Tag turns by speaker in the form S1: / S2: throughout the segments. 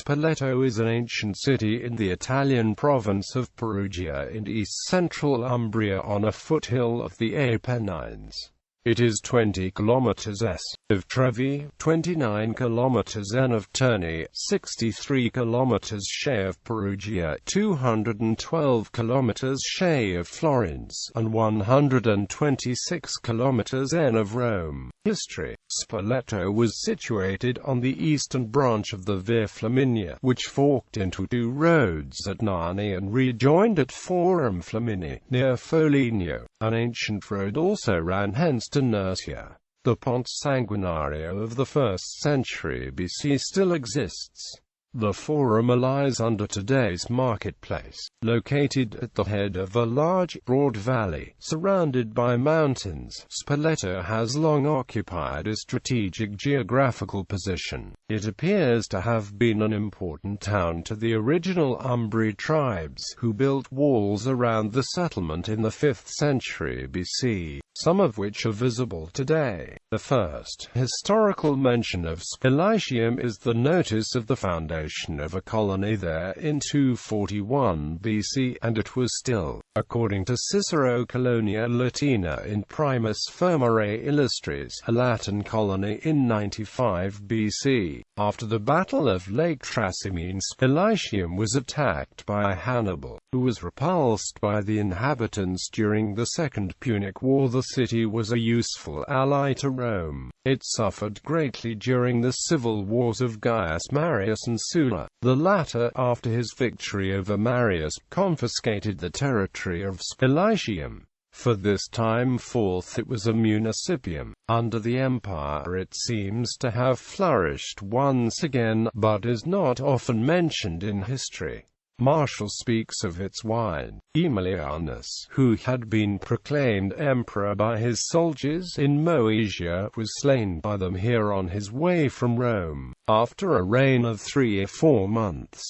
S1: Spoleto is an ancient city in the Italian province of Perugia in east-central Umbria on a foothill of the Apennines. It is 20 kilometers S.of Trevi, 29 kilometers N.of Terni, 63 kilometers SE of Perugia, 212 kilometers SE of Florence, and 126 kilometers N.of Rome. History. Spoleto was situated on the eastern branch of the Via Flaminia, which forked into two roads at Narni and rejoined at Forum Flamini, near Foligno. An ancient road also ran hence to Nursia. The Ponte Sanguinario of the 1st century BC still exists. The Forum lies under today's marketplace, located at the head of a large, broad valley, surrounded by mountains. Spoleto has long occupied a strategic geographical position. It appears to have been an important town to the original Umbri tribes, who built walls around the settlement in the 5th century BC, some of which are visible today. The first historical mention of Spoleto is the notice of the foundation of a colony there in 241 BC, and it was still, according to Cicero Colonia Latina in Primus Firmare Illustris, a Latin colony in 95 BC. After the Battle of Lake Trasimene, Spoleto was attacked by Hannibal, who was repulsed by the inhabitants during the Second Punic War. The city was a useful ally to Rome. It suffered greatly during the civil wars of Gaius Marius and Sulla. The latter, after his victory over Marius, confiscated the territory of Spoleto. For this time forth it was a municipium. Under the empire it seems to have flourished once again, but is not often mentioned in history. Martial speaks of its wine. Aemilianus, who had been proclaimed emperor by his soldiers in Moesia, was slain by them here on his way from Rome, after a reign of 3 or 4 months.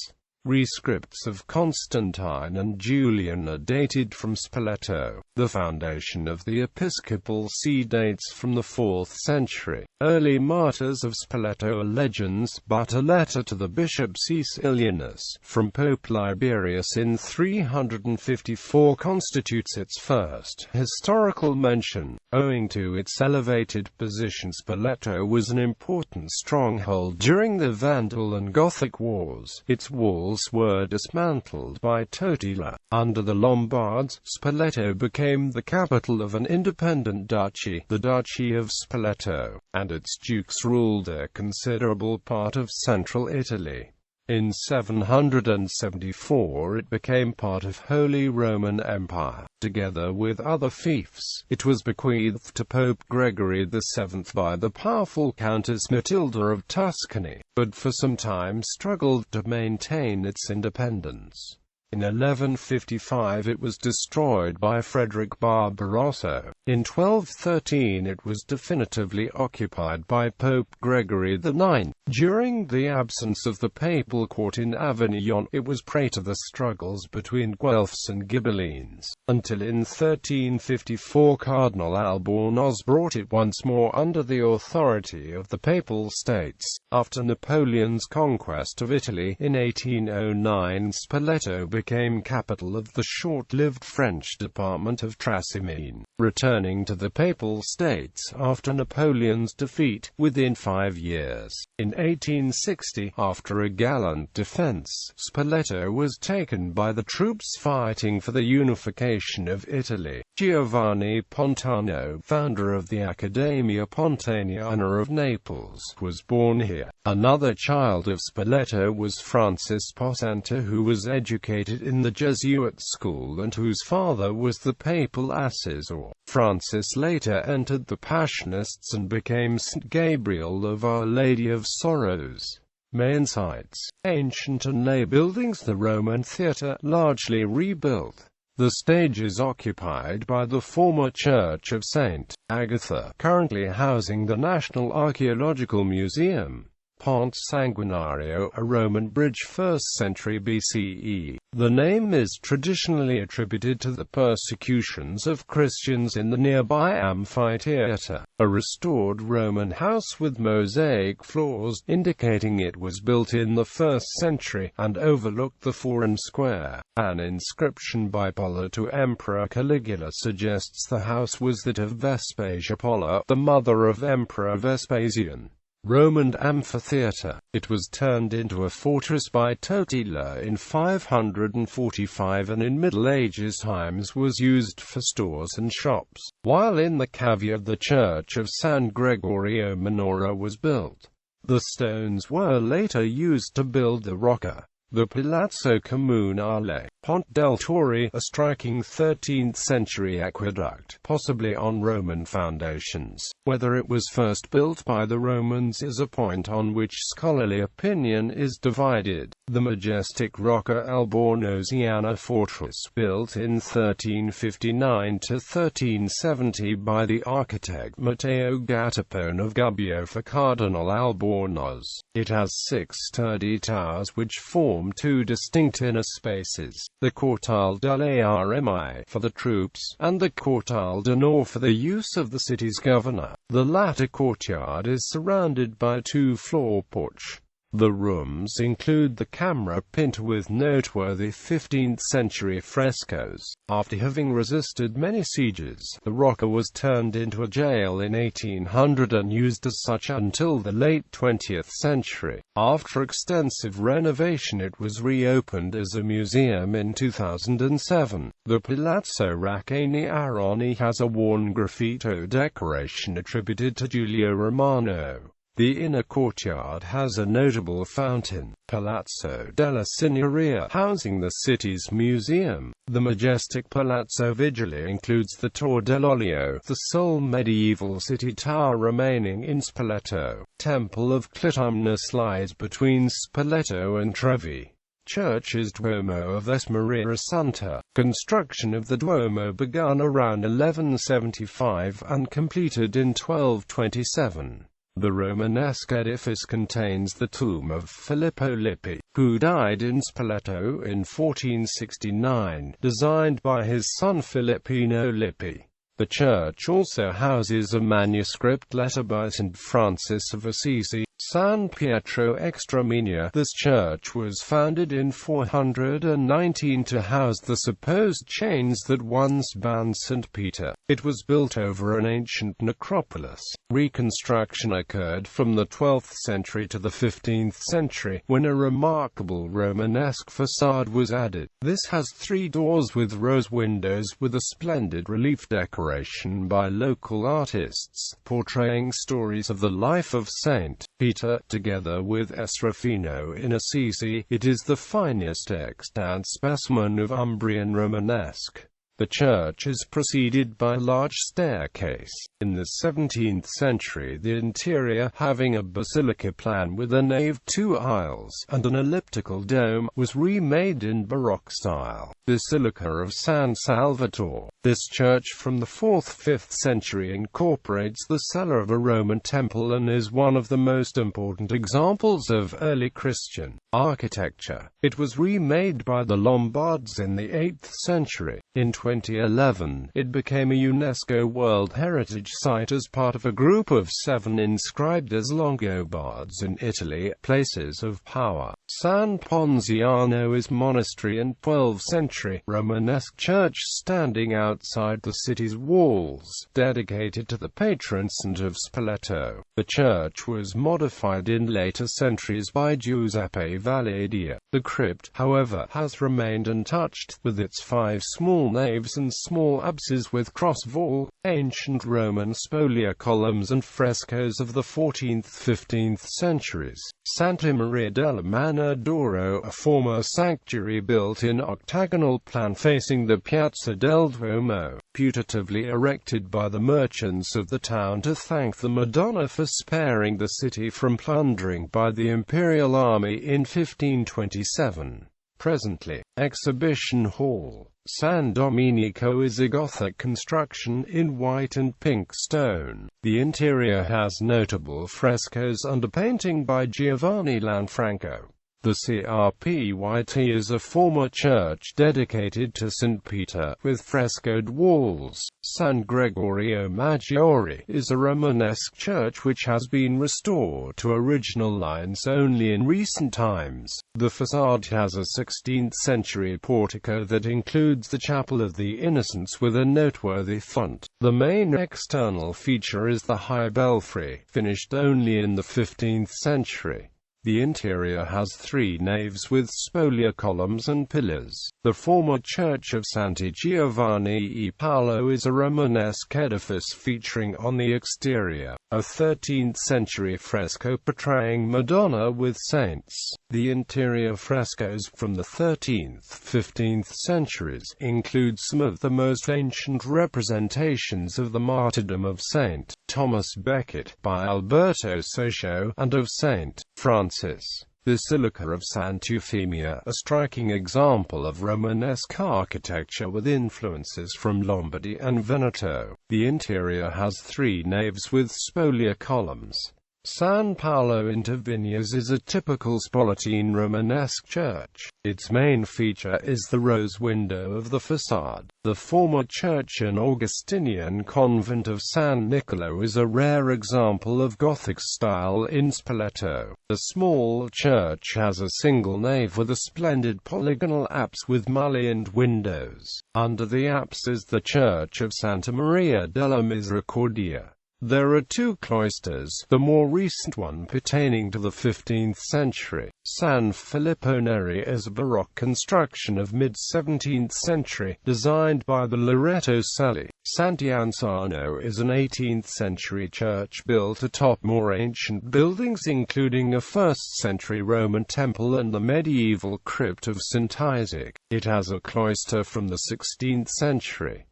S1: Rescripts of Constantine and Julian are dated from Spoleto. The foundation of the episcopal see dates from the 4th century. Early martyrs of Spoleto are legends, but a letter to the bishop Caecilianus from Pope Liberius in 354 constitutes its first historical mention. Owing to its elevated position, Spoleto was an important stronghold during the Vandal and Gothic wars. Its walls were dismantled by Totila. Under the Lombards, Spoleto became the capital of an independent duchy, the Duchy of Spoleto, and its dukes ruled a considerable part of central Italy. In 774 it became part of Holy Roman Empire. Together with other fiefs, it was bequeathed to Pope Gregory VII by the powerful Countess Matilda of Tuscany, but for some time struggled to maintain its independence. In 1155 it was destroyed by Frederick Barbarossa. In 1213 it was definitively occupied by Pope Gregory IX. During the absence of the papal court in Avignon, it was prey to the struggles between Guelphs and Ghibellines, until in 1354 Cardinal Albornoz brought it once more under the authority of the Papal States. After Napoleon's conquest of Italy in 1809, Spoleto became capital of the short-lived French department of Trasimene, returning to the Papal States after Napoleon's defeat within 5 years. In 1860, after a gallant defense, Spoleto was taken by the troops fighting for the unification of Italy. Giovanni Pontano, founder of the Accademia Pontaniana of Naples, was born here. Another child of Spoleto was Francis Posenta, who was educated in the Jesuit school and whose father was the papal assessor. Francis later entered the Passionists and became St. Gabriel of Our Lady of Sorrows. Main sites: ancient and lay buildings. The Roman theatre, largely rebuilt. The stage is occupied by the former Church of St. Agatha, currently housing the National Archaeological Museum. Ponte Sanguinario, a Roman bridge 1st century BCE. The name is traditionally attributed to the persecutions of Christians in the nearby amphitheatre, a restored Roman house with mosaic floors, indicating it was built in the 1st century, and overlooked the Forum Square. An inscription by Polla to Emperor Caligula suggests the house was that of Vespasia Polla, the mother of Emperor Vespasian. Roman amphitheatre. It was turned into a fortress by Totila in 545 and in Middle Ages times was used for stores and shops, while in the cavea the church of San Gregorio Minore was built. The stones were later used to build the rocca. The Palazzo Comunale, Ponte del Torre, a striking 13th century aqueduct, possibly on Roman foundations. Whether it was first built by the Romans is a point on which scholarly opinion is divided. The majestic Rocca Albornoziana fortress, built in 1359 to 1370 by the architect Matteo Gattapone of Gubbio for Cardinal Albornoz. It has 6 sturdy towers which form 2 distinct inner spaces, the Cortile delle Armi for the troops, and the Cortile d'Onore for the use of the city's governor. The latter courtyard is surrounded by 2-floor porch. The rooms include the Camera Pinta with noteworthy 15th-century frescoes. After having resisted many sieges, the Rocca was turned into a jail in 1800 and used as such until the late 20th century. After extensive renovation it was reopened as a museum in 2007. The Palazzo Raccani Aroni has a worn graffito decoration attributed to Giulio Romano. The inner courtyard has a notable fountain, Palazzo della Signoria, housing the city's museum. The majestic Palazzo Vigili includes the Tor dell'Olio, the sole medieval city tower remaining in Spoleto. Temple of Clitumnus lies between Spoleto and Trevi. Church is Duomo of S. Maria Santa. Construction of the Duomo began around 1175 and completed in 1227. The Romanesque edifice contains the tomb of Filippo Lippi, who died in Spoleto in 1469, designed by his son Filippino Lippi. The church also houses a manuscript letter by St. Francis of Assisi, San Pietro Extramenia. This church was founded in 419 to house the supposed chains that once bound St. Peter. It was built over an ancient necropolis. Reconstruction occurred from the 12th century to the 15th century, when a remarkable Romanesque facade was added. This has 3 doors with rose windows with a splendid relief decoration by local artists, portraying stories of the life of Saint Peter, together with Serafino in Assisi. It is the finest extant specimen of Umbrian Romanesque. The church is preceded by a large staircase. In the 17th century, the interior, having a basilica plan with a nave, 2 aisles, and an elliptical dome, was remade in Baroque style. Basilica of San Salvatore. This church from the 4th–5th century incorporates the cellar of a Roman temple and is one of the most important examples of early Christian architecture. It was remade by the Lombards in the 8th century. In 2011, it became a UNESCO World Heritage Site as part of a group of 7 inscribed as Longobards in Italy, places of power. San Ponziano is monastery and 12th century Romanesque church standing outside the city's walls, dedicated to the patron saint of Spoleto. The church was modified in later centuries by Giuseppe Valladia. The crypt, however, has remained untouched, with its 5 small naves and small apses with cross-vault, ancient Roman spolia columns and frescoes of the 14th–15th centuries. Santa Maria della Manna d'Oro, a former sanctuary built in octagonal plan facing the Piazza del Duomo, putatively erected by the merchants of the town to thank the Madonna for sparing the city from plundering by the imperial army in 1527. Presently, Exhibition Hall. San Domenico is a Gothic construction in white and pink stone. The interior has notable frescoes under painting by Giovanni Lanfranco. The CRPYT is a former church dedicated to St. Peter, with frescoed walls. San Gregorio Maggiore is a Romanesque church which has been restored to original lines only in recent times. The facade has a 16th-century portico that includes the Chapel of the Innocents with a noteworthy font. The main external feature is the high belfry, finished only in the 15th century. The interior has three naves with spolia columns and pillars. The former church of Santi Giovanni e Paolo is a Romanesque edifice featuring on the exterior a 13th-century fresco portraying Madonna with saints. The interior frescoes from the 13th–15th centuries include some of the most ancient representations of the martyrdom of Saint Thomas Becket by Alberto Soccio, and of Saint Francis. Basilica of Santa Eufemia, a striking example of Romanesque architecture with influences from Lombardy and Veneto. The interior has three naves with spolia columns. San Paolo in Tavignas is a typical Spoletine Romanesque church. Its main feature is the rose window of the facade. The former church and Augustinian convent of San Niccolò is a rare example of Gothic style in Spoleto. The small church has a single nave with a splendid polygonal apse with mullioned windows. Under the apse is the church of Santa Maria della Misericordia. There are two cloisters, the more recent one pertaining to the 15th century. San Filippo Neri is a Baroque construction of mid-17th century, designed by the Loreto Celli. Sant'Anselmo is an 18th century church built atop more ancient buildings including a 1st century Roman temple and the medieval crypt of St. Isaac. It has a cloister from the 16th century.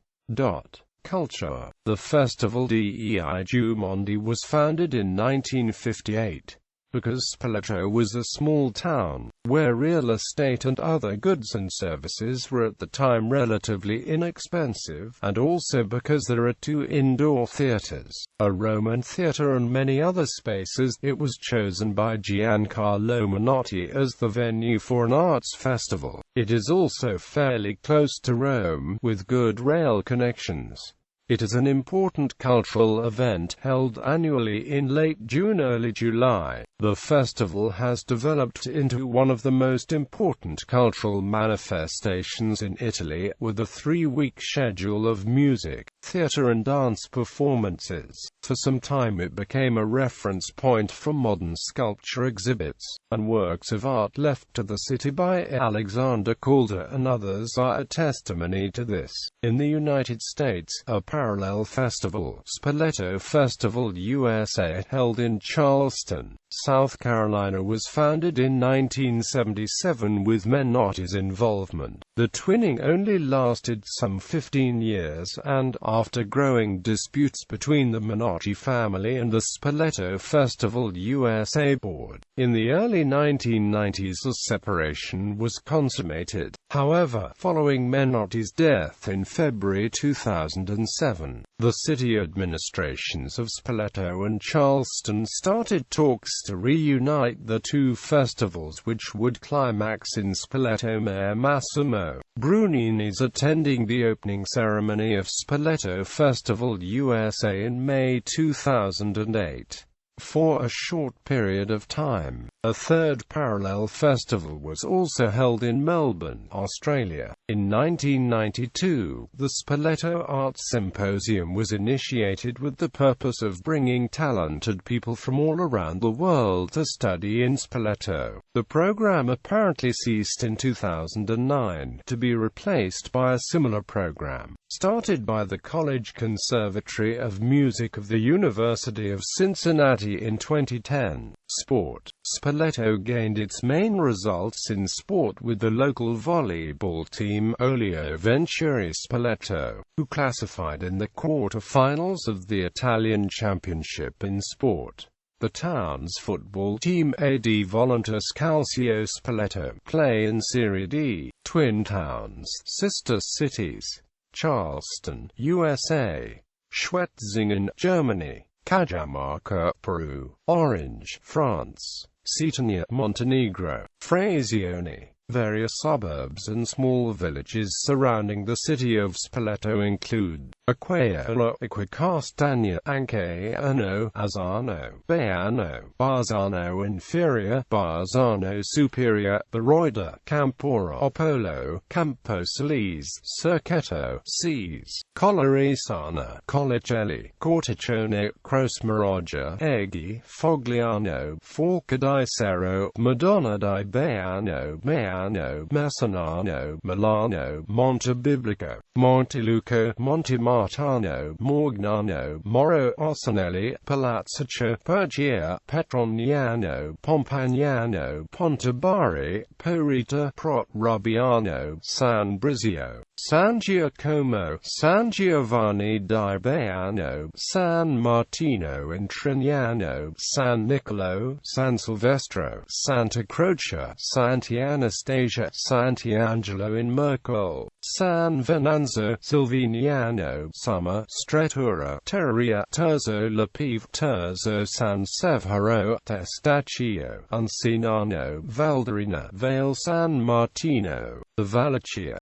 S1: Culture. The Festival dei Giumondi was founded in 1958. Because Spoleto was a small town, where real estate and other goods and services were at the time relatively inexpensive, and also because there are two indoor theaters, a Roman theater and many other spaces, it was chosen by Giancarlo Menotti as the venue for an arts festival. It is also fairly close to Rome, with good rail connections. It is an important cultural event, held annually in late June early July. The festival has developed into one of the most important cultural manifestations in Italy, with a 3-week schedule of music, theatre and dance performances. For some time it became a reference point for modern sculpture exhibits, and works of art left to the city by Alexander Calder and others are a testimony to this. In the United States, a parallel festival, Spoleto Festival USA, held in Charleston, South Carolina, was founded in 1977 with Menotti's involvement. The twinning only lasted some 15 years, and, after growing disputes between the Menotti family and the Spoleto Festival USA board, in the early 1990s a separation was consummated. However, following Menotti's death in February 2007, the city administrations of Spoleto and Charleston started talks to reunite the two festivals, which would climax in Spoleto. Mayor Massimo Brunini is attending the opening ceremony of Spoleto Festival USA in May 2008. For a short period of time, a third parallel festival was also held in Melbourne, Australia. In 1992, the Spoleto Arts Symposium was initiated with the purpose of bringing talented people from all around the world to study in Spoleto. The program apparently ceased in 2009, to be replaced by a similar program, started by the College Conservatory of Music of the University of Cincinnati in 2010. Sport. Spoleto gained its main results in sport with the local volleyball team Olio Venturi Spoleto, who classified in the quarter-finals of the Italian Championship in sport. The town's football team AD Voluntas Calcio Spoleto play in Serie D. Twin towns, sister cities: Charleston, USA; Schwetzingen, Germany; Cajamarca, Peru; Orange, France; Cetania, Montenegro; Frazione. Various suburbs and small villages surrounding the city of Spoleto include Acquaiola, Acquacastagna, Ancaano, Azzano, Baiano, Barzano Inferior, Barzano Superior, Baroida, Campora, Opolo, Camposalese, Cerceto, Sees, Coloresana, Collicelli, Corticone, Crosmaraja, Eghi, Fogliano, Forca di Serro, Madonna di Baiano, Maiano, Messinano, Milano, Montebiblico, Monteluco, Montemartano, Morgnano, Moro Ossanelli, Palazzo Pergia, Petroniano, Pompagnano, Pontabari, Porita, Prot Rubiano, San Brizio, San Giacomo, San Giovanni di Baiano, San Martino in Trignano, San Nicolo, San Silvestro, Santa Croce, Santi Anastasia, Sant'Angelo in Mercole, San Venanzo, Silviniano, Summer, Strettura, Terria, Terzo Lapive, Terzo San Severo, Testaccio, Uncinano, Valdarena, Vale San Martino, the Vallecchia,